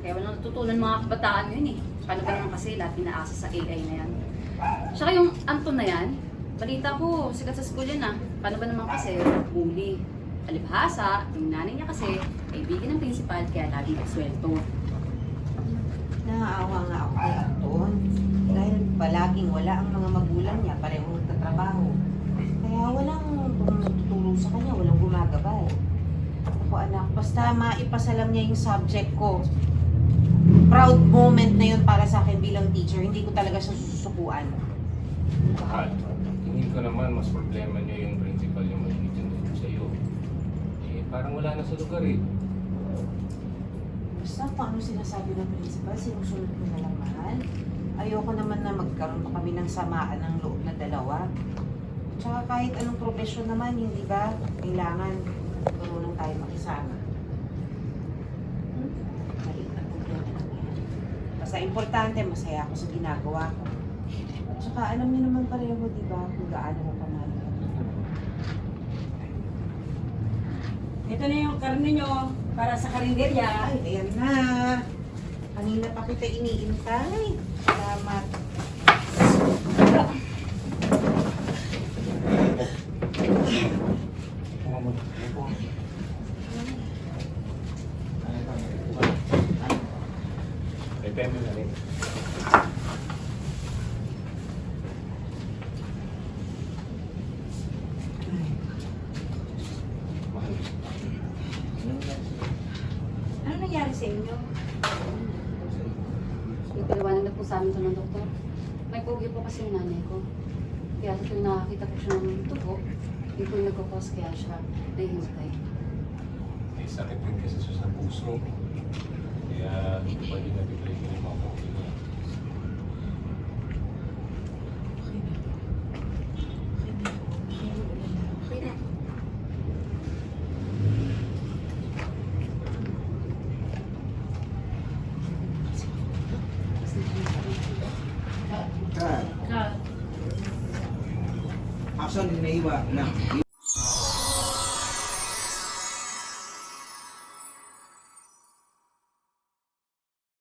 Kaya walang natutunan mga kabataan yun eh. Paano ba naman kasi lahat pinaasa sa AI na yan. Tsaka yung Anton na yan, balita ko, sikat sa school yan ah. Paano ba naman kasi bully? Alibhasa, yung nanay niya kasi, kaibigan ng principal, kaya laging nagsuwelto. Naaawa nga ako kay Anton. Dahil palaging wala ang mga magulang niya, parehong nagtatrabaho. Kaya walang tutulong sa kanya, walang gumagabay. Ako anak, basta maipasalam niya yung subject ko. Proud moment na yun para sa akin bilang teacher. Hindi ko talaga siya sususukuan. Mahal. Tingin ko naman mas problema niyo yung principal yung maligid dito sa iyo. Eh, parang wala na sa lugar eh. Basta kung ano sinasabi ng principal, sinusunod ko na lang, mahal. Ayoko naman na magkaroon pa kami ng samaan ng loob na dalawa. Tsaka kahit anong profesyon naman, hindi ba? Kailangan marunong tayo makisama. Maliit na problema lang yan. Basta importante, masaya ako sa ginagawa ko. At saka alam niyo naman pareho, di ba, kung gaano ko kamahal. Ito na yung karne nyo para sa karinderya. Ay, ayan na. Kanina pa kita iniintay. Salamat. May pembe na rin. Mahal. Ano nangyari sa inyo? Ipiliwanag na po sa amin ito ng doktor. May pogi po kasi yung nanay ko. Kaya sa tuwing nakakita po siya ng tubo, yun po yung nagkakos kaya siya nahihimatay. May sakit din kasi siya sa puso. Kaya hindi pwede nabibigay ko yung mga pogi niya. Okay na. Action din na iba na